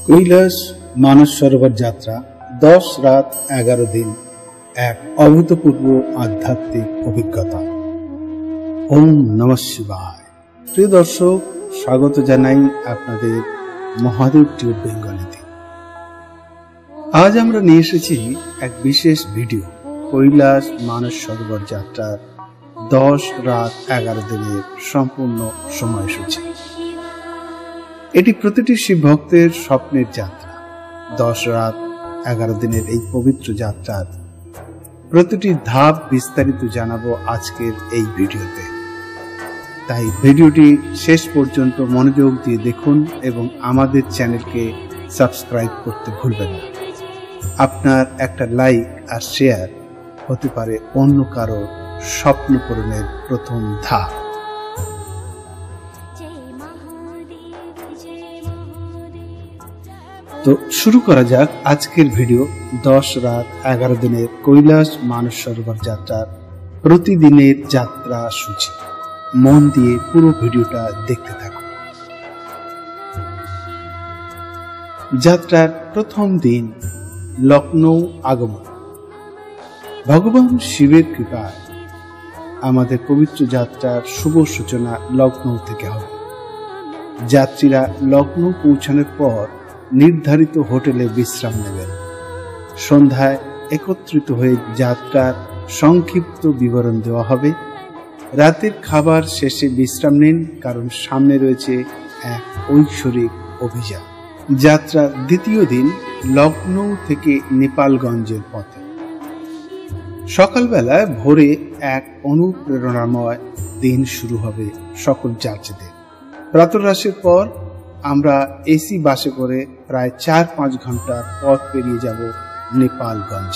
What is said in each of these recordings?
কৈলাস মানস সরোবর যাত্রা 10 রাত 11 দিন এক অভূতপূর্ব আধ্যাত্মিক অভিজ্ঞতা। ওম নমঃ শিবায়। প্রিয় দর্শক, স্বাগত জানাই আপনাদের মহাদেব টিউব বেঙ্গলিতে। আজ আমরা নিয়ে এসেছি এক বিশেষ ভিডিও, কৈলাস মানস সরোবর যাত্রার 10 রাত 11 দিনের সম্পূর্ণ সময়সূচি। এটি প্রতিটি শিব ভক্তের স্বপ্নের যাত্রা। 10 রাত 11 দিনের এই পবিত্র যাত্রার প্রতিটি ধাপ বিস্তারিত জানাবো আজকের এই ভিডিওতে। তাই ভিডিওটি শেষ পর্যন্ত মনোযোগ দিয়ে দেখুন এবং আমাদের চ্যানেলকে সাবস্ক্রাইব করতে ভুলবেন না। আপনার একটা লাইক আর শেয়ার হতে পারে অন্য কারো স্বপ্ন পূরণের প্রথম ধাপ। তো শুরু করা যাক আজকের ভিডিও। 10 রাত 11 দিনের কৈলাস মানস সরোবর যাত্রার প্রতিদিনের যাত্রা সূচি। মন দিয়ে পুরো ভিডিওটা দেখতে থাকুন। যাত্রার প্রথম দিন লখনৌ আগমন। ভগবান শিবের কৃপায় আমাদের পবিত্র যাত্রার শুভ সূচনা লখনৌ থেকে হবে। যাত্রীরা লখনৌ পৌঁছানোর পর নির্ধারিত হোটেলে বিশ্রাম নেবেন। সন্ধ্যায় একত্রিত হয়ে যাত্রার সংক্ষিপ্ত বিবরণ দেওয়া হবে। রাতের খাবার শেষে বিশ্রাম নিন, কারণ সামনে রয়েছে এক ঐশ্বরিক অভিযান। যাত্রার দ্বিতীয় দিন লখনৌ থেকে নেপালগঞ্জের পথে। সকালবেলায় ভোরে এক অনুপ্রেরণাময় দিন শুরু হবে সকল যাত্রীদের। প্রাতরাশের পর আমরা এসি বাসে করে প্রায় 4-5 ঘন্টার পথ পেরিয়ে যাব নেপালগঞ্জ।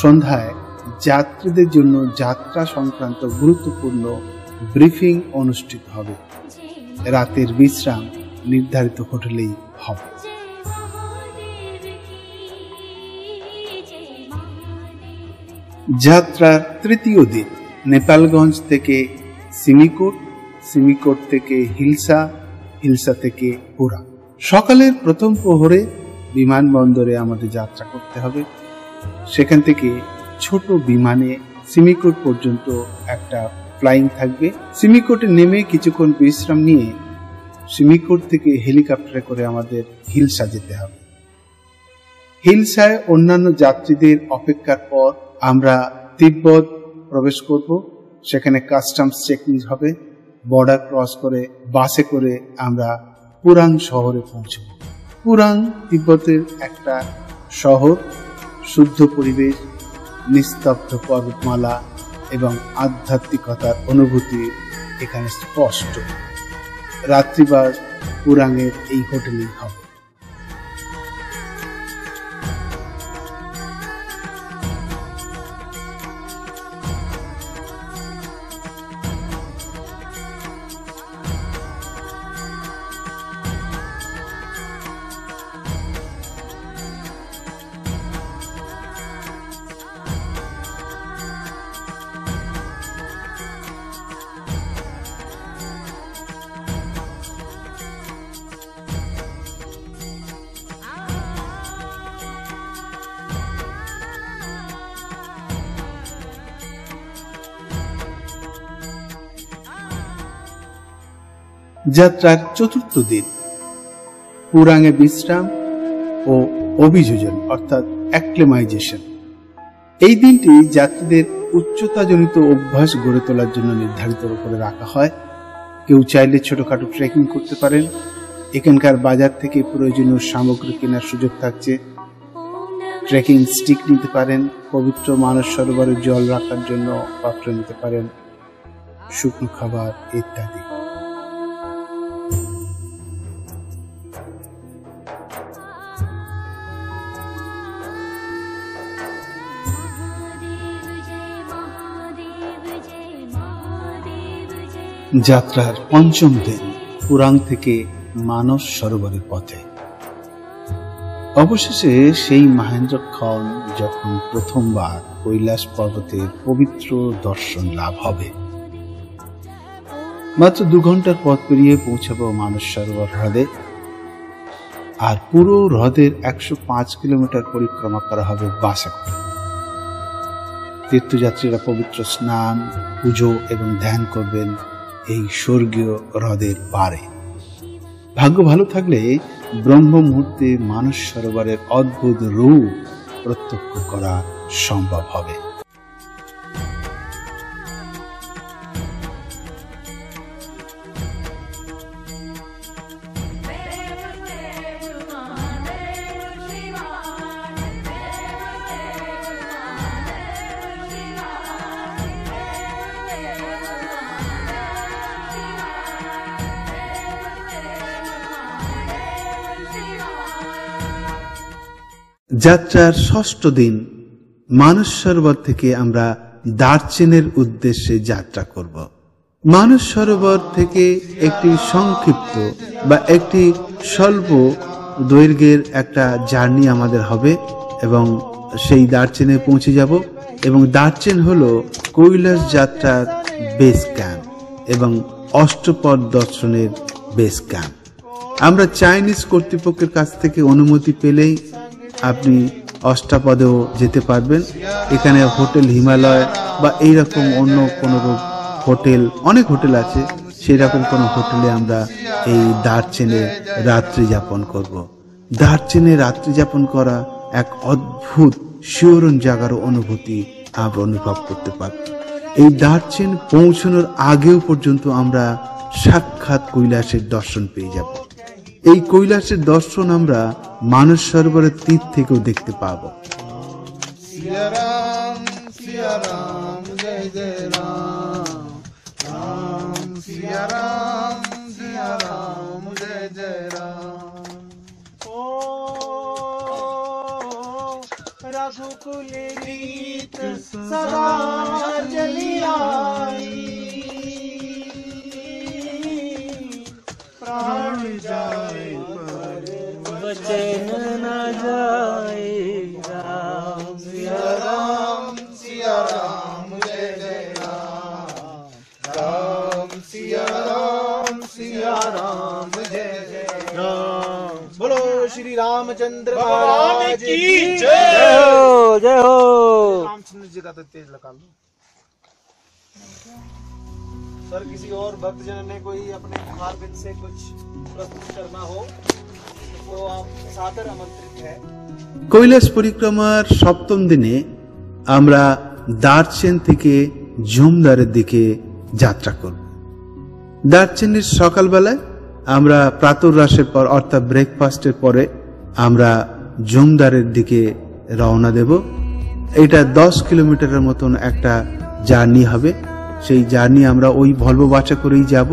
সন্ধ্যায় যাত্রীদের জন্য যাত্রা সংক্রান্ত গুরুত্বপূর্ণ ব্রিফিং অনুষ্ঠিত হবে। রাতের বিশ্রাম নির্ধারিত হোটেলেই হবে। যাত্রার তৃতীয় দিন নেপালগঞ্জ থেকে সিমিকোট, সিমিকোট থেকে হিলসা, হিলসা থেকে পুরা। সকালের প্রথম প্রহরে বিমানবন্দরে আমাদের যাত্রা করতে হবে। সেখান থেকে ছোট বিমানে সিমিকোট পর্যন্ত একটা ফ্লাইং থাকবে। সিমিকোটে নেমে কিছুক্ষণ বিশ্রাম নিয়ে সিমিকোট থেকে হেলিকপ্টারে করে আমাদের হিলসা যেতে হবে। হিলসায় অন্যান্য যাত্রীদের অপেক্ষার পর আমরা তিব্বত প্রবেশ করব। সেখানে কাস্টমস চেকিং হবে। বর্ডার ক্রস করে বাসে করে আমরা পুরাং শহরে পৌঁছব। পুরাং তিব্বতের একটা শহর। শুদ্ধ পরিবেশ, নিস্তব্ধ পর্বতমালা এবং আধ্যাত্মিকতার অনুভূতি এখানে স্পষ্ট। রাত্রিবাস পুরাঙের এই হোটেলেই হবে। যাত্রার চতুর্থ দিন পুরাঙে বিশ্রাম ও অভিযোজন অর্থাৎ অ্যাক্লিমাইজেশন। এই দিনটি যাত্রীদের উচ্চতাজনিত অভ্যাস গড়ে তোলার জন্য নির্ধারিত করে রাখা হয়। কেউ চাইলে ছোটখাটো ট্রেকিং করতে পারেন। এখানকার বাজার থেকে প্রয়োজনীয় সামগ্রী কেনার সুযোগ থাকছে। ট্রেকিং স্টিক নিতে পারেন। পবিত্র মানস সরোবরে জল রাখার জন্য পাত্র নিতে পারেন, শুকনো খাবার ইত্যাদি। যাত্রার পঞ্চম দিন পুরাং থেকে মানস সরোবরের পথে। অবশেষে সেই মহেন্দ্রক্ষণ যখন প্রথমবার কৈলাস পর্বতের পবিত্র দর্শন লাভ হবে। মাত্র 2 ঘন্টার পথ পেরিয়ে পৌঁছাবো মানস সরোবর হ্রদে। আর পুরো হ্রদের 105 কিলোমিটার পরিক্রমা করা হবে বাসে করে। তীর্থযাত্রীরা পবিত্র স্নান, পুজো এবং ধ্যান করবেন এই স্বর্গীয় হ্রদের পাড়ে। ভাগ্য ভালো থাকলে ব্রহ্ম মুহূর্তে মানস সরোবরের অদ্ভুত রূপ প্রত্যক্ষ করা সম্ভব হবে। যাত্রার ষষ্ঠ দিন মানস সরোবর থেকে আমরা দার্চেনের উদ্দেশ্যে যাত্রা করব। মানস সরোবর থেকে একটি সংক্ষিপ্ত বা একটি স্বল্প দৈর্ঘ্যের একটা জার্নি আমাদের হবে এবং সেই দার্চেনে পৌঁছে যাব। এবং দার্চেন হলো কৈলাস যাত্রার বেস ক্যাম্প এবং অষ্টপদ দর্শনের বেস ক্যাম্প। আমরা চাইনিজ কর্তৃপক্ষের কাছ থেকে অনুমতি পেলেই আপনি অষ্টাপদেও যেতে পারবেন। এখানে হোটেল হিমালয় বা এইরকম অন্য কোনো হোটেল, অনেক হোটেল আছে, সেই রকম কোনো হোটেলে আমরা এই দার্চেনে রাত্রি যাপন করব। দার্চেনে রাত্রি যাপন করা এক অদ্ভুত শিহরণ জাগার অনুভূতি আমরা অনুভব করতে পারব। এই দার্চেন পৌঁছানোর আগেও পর্যন্ত আমরা সাক্ষাৎ কৈলাসের দর্শন পেয়ে যাব। এই কৈলাসের দর্শন আমরা মানস সরোবরের তীর থেকেও দেখতে পাব। সিয়া রাম জয় জয় রাম, রাম সিয়া রাম জয় জয় রাম। ও रघुकुल रीत सदा चली आई, प्राण जाए पर वचन न जाए। राम सिया राम जय जय राम, राम सिया राम जय जय राम। बोलो श्री रामचंद्र भगवान की जय हो, जय हो। रामचंद्र जी का तो तेज लगा लो सर। किसी और भक्तजन ने कोई अपने मुखारबिंद से कुछ प्रस्तुत करना हो तो आप सादर आमंत्रित है। কৈলাস পরিক্রমার সপ্তম দিনে আমরা দার্চেন থেকে জমদারের দিকে যাত্রা করব। দার্চেনের সকালবেলায় আমরা প্রাতরাশের পর অর্থাৎ ব্রেকফাস্টের পরে আমরা জমদারের দিকে রওনা দেব। এটা 10 কিলোমিটারের মতন একটা জার্নি হবে। সেই জার্নি আমরা ওই ভলভো বাসে করেই যাব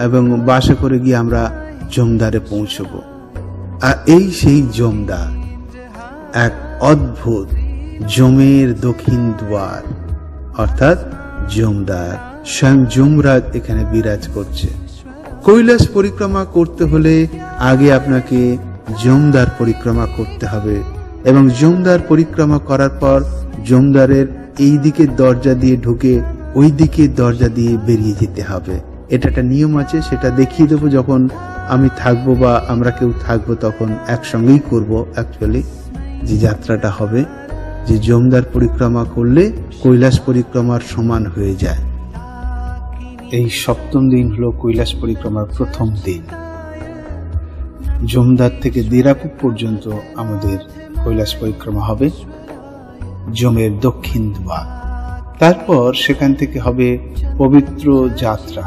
এবং বাসে করে গিয়ে আমরা জমদারে পৌঁছব। আর এই সেই জমদার, এক অদ্ভুত জমের দক্ষিণ দুয়ার, অর্থাৎ জমদার স্বয়ং যমরাজ এখানে বিরাজ করছে। কৈলাস পরিক্রমা করতে হলে আগে আপনাকে জমদার পরিক্রমা করতে হবে এবং জমদার পরিক্রমা করার পর জমদারের এই দিকের দরজা দিয়ে ঢুকে ওই দিকের দরজা দিয়ে বেরিয়ে যেতে হবে। এটা একটা নিয়ম আছে, সেটা দেখিয়ে দেবো যখন আমি থাকবো বা আমরা কেউ থাকবো, তখন একসঙ্গেই করব। অ্যাকচুয়ালি যে যাত্রাটা হবে, যে জমদার পরিক্রমা করলে কৈলাস পরিক্রমার সমান হয়ে যায়। এই সপ্তম দিন হলো কৈলাস পরিক্রমার প্রথম দিন। জমদার থেকে দিরাপুর পর্যন্ত আমাদের কৈলাস পরিক্রমা হবে, জমের দক্ষিণ দুয়ার। তারপর সেখান থেকে হবে পবিত্র যাত্রা,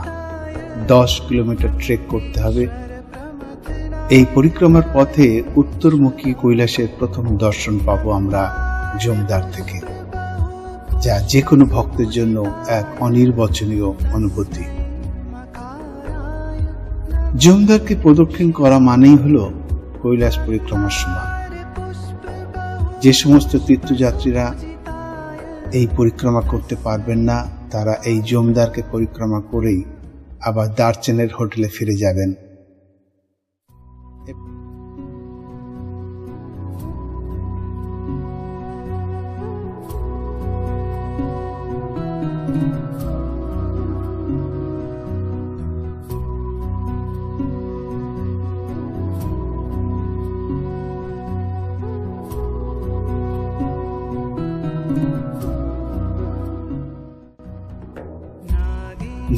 10 কিলোমিটার ট্রেক করতে হবে। এই পরিক্রমার পথে উত্তরমুখী কৈলাসের প্রথম দর্শন পাবো আমরা জমদার থেকে, যা যে কোনো ভক্তের জন্য এক অনির্বচনীয় অনুভূতি। জমদারকে প্রদক্ষিণ করা মানেই হলো কৈলাস পরিক্রমার সমান। যে সমস্ত তীর্থযাত্রীরা এই পরিক্রমা করতে পারবেন না, তারা এই জমদারকে পরিক্রমা করেই আবার দার্চেনের হোটেলে ফিরে যাবেন।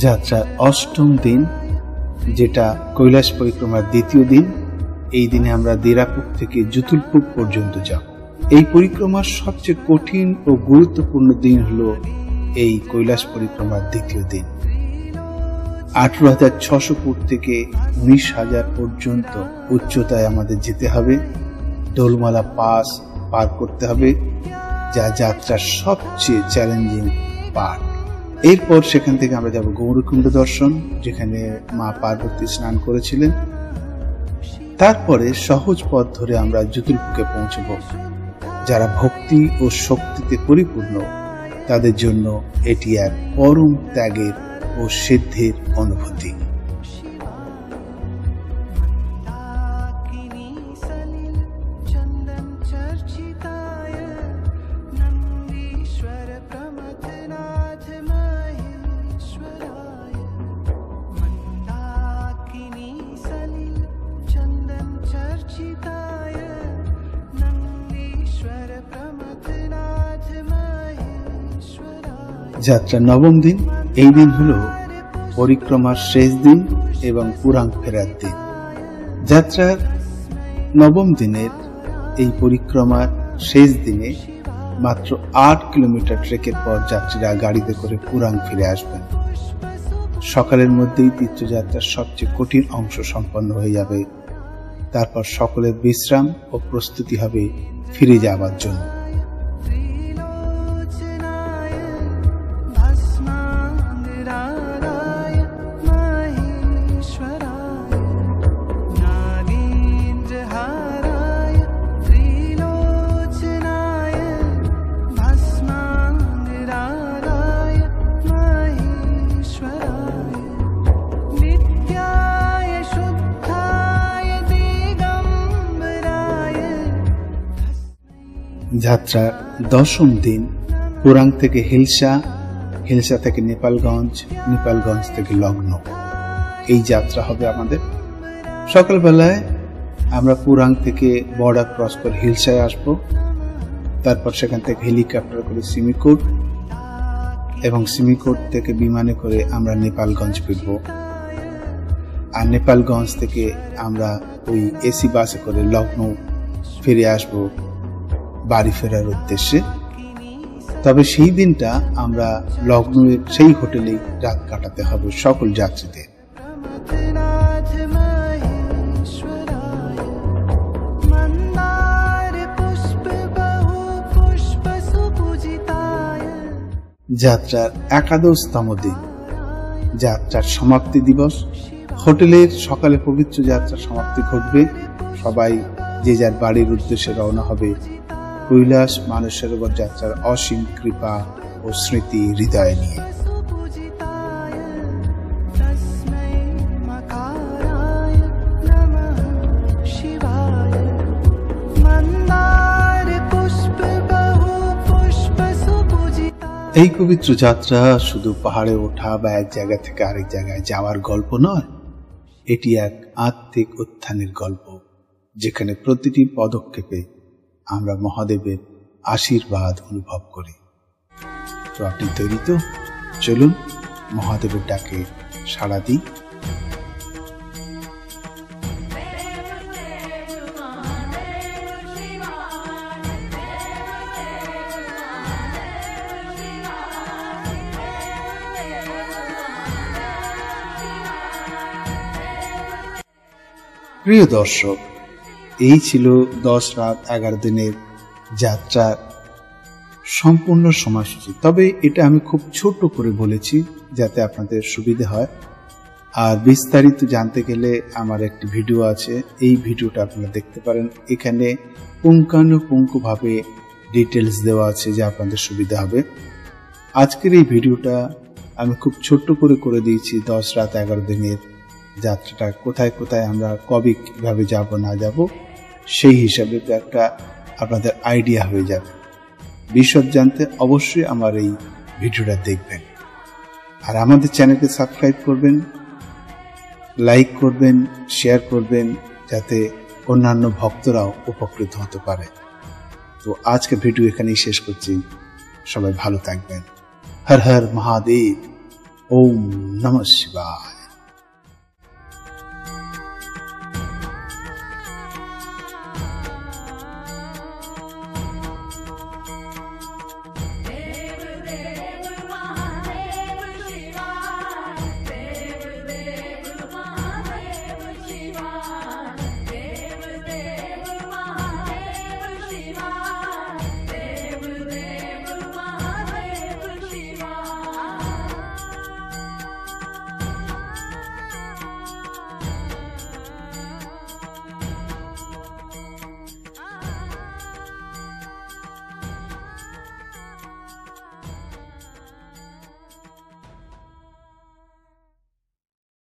যাত্রার অষ্টম দিন, যেটা কৈলাস পরিক্রমার দ্বিতীয় দিন। এই দিনে আমরা দেরাপুক থেকে জুতুলপুক পর্যন্ত যাব। এই পরিক্রমার সবচেয়ে কঠিন ও গুরুত্বপূর্ণ দিন হলো এই কৈলাস পরিক্রমার দ্বিতীয় দিন। 18,600 ফুট থেকে 19,000 পর্যন্ত উচ্চতায় আমাদের যেতে হবে। ডোলমালা পাস পার করতে হবে, যা যাত্রার সবচেয়ে চ্যালেঞ্জিং পার্ট। এরপর সেখান থেকে আমরা যাব গৌরকুণ্ড দর্শন, যেখানে মা পার্বতী স্নান করেছিলেন। তারপরে সহজ পথ ধরে আমরা জুতুলপুকে পৌঁছব। যারা ভক্তি ও শক্তিতে পরিপূর্ণ তাদের জন্য এটি এক পরম ত্যাগের ও সিদ্ধির অনুভূতি। যাত্রার নবম দিন। এই দিন হলো পরিক্রমার শেষ দিন এবং পুরাং ফেরার দিন। যাত্রার নবম দিনের এই পরিক্রমার শেষ দিনে মাত্র 8 কিলোমিটার ট্রেকের পর যাত্রীরা গাড়িতে করে পুরাং ফিরে আসবেন। সকালের মধ্যেই তীর্থযাত্রার সবচেয়ে কঠিন অংশ সম্পন্ন হয়ে যাবে। তারপর সকলের বিশ্রাম ও প্রস্তুতি হবে ফিরে যাওয়ার জন্য। যাত্রার দশম দিন। পুরাং থেকে হিলসা, হিলসা থেকে নেপালগঞ্জ, নেপালগঞ্জ থেকে লগ্ন। এই যাত্রা হবে আমাদের। সকালবেলায় আমরা পুরাং থেকে বর্ডার ক্রস করে হিলসায় আসব। তারপর সেখান থেকে হেলিকপ্টার করে সিমিকোট এবং সিমিকোট থেকে বিমানে করে আমরা নেপালগঞ্জ ফিরব। আর নেপালগঞ্জ থেকে আমরা ওই এসি বাসে করে লগ্ন ফিরে আসব বাড়ি ফেরার উদ্দেশ্যে। তবে সেই দিনটা আমরা লগ্নের সেই হোটেলেই রাত কাটাতে হবে সকল যাত্রীদের। যাত্রার একাদশতম দিন, যাত্রার সমাপ্তি দিবস। হোটেলের সকালে পবিত্র যাত্রার সমাপ্তি ঘটবে। সবাই যে যার বাড়ির উদ্দেশ্যে রওনা হবে। কৈলাস মানসরোবর যাত্রার অসীম কৃপা ও স্মৃতি হৃদয়ে নিয়ে। এই পবিত্র যাত্রা শুধু পাহাড়ে ওঠা বা এক জায়গা থেকে আরেক জায়গায় যাওয়ার গল্প নয়, এটি এক আত্মিক উত্থানের গল্প, যেখানে প্রতিটি পদক্ষেপে আমরা মহাদেবের আশীর্বাদ অনুভব করি। তো আপনি তৈরি তো? চলুন মহাদেবের ডাকে সাড়া দিই। প্রিয় দর্শক, এই ছিল 10 রাত 11 দিনের যাত্রার সম্পূর্ণ সময়সূচি। তবে এটা আমি খুব ছোট করে বলেছি যাতে আপনাদের সুবিধা হয়। আর বিস্তারিত জানতে গেলে আমার একটি ভিডিও আছে, এই ভিডিওটা আপনারা দেখতে পারেন। এখানে পুঙ্খানুপুঙ্খভাবে ডিটেলস দেওয়া আছে, যা আপনাদের সুবিধা হবে। আজকের এই ভিডিওটা আমি খুব ছোট্ট করে দিয়েছি 10 রাত 11 দিনের যাত্রাটা কোথায় কোথায় আমরা কবে কিভাবে যাব না যাব সেই হিসাবে তো একটা আপনাদের আইডিয়া হয়ে যাবে। বিশদ জানতে অবশ্যই আমার এই ভিডিওটা দেখবেন। আর আমাদের চ্যানেলকে সাবস্ক্রাইব করবেন, লাইক করবেন, শেয়ার করবেন, যাতে অন্যান্য ভক্তরাও উপকৃত হতে পারে। তো আজকে ভিডিও এখানেই শেষ করছি। সবাই ভালো থাকবেন। হর হর মহাদেব। ओम नमः शिवाय। Shiva.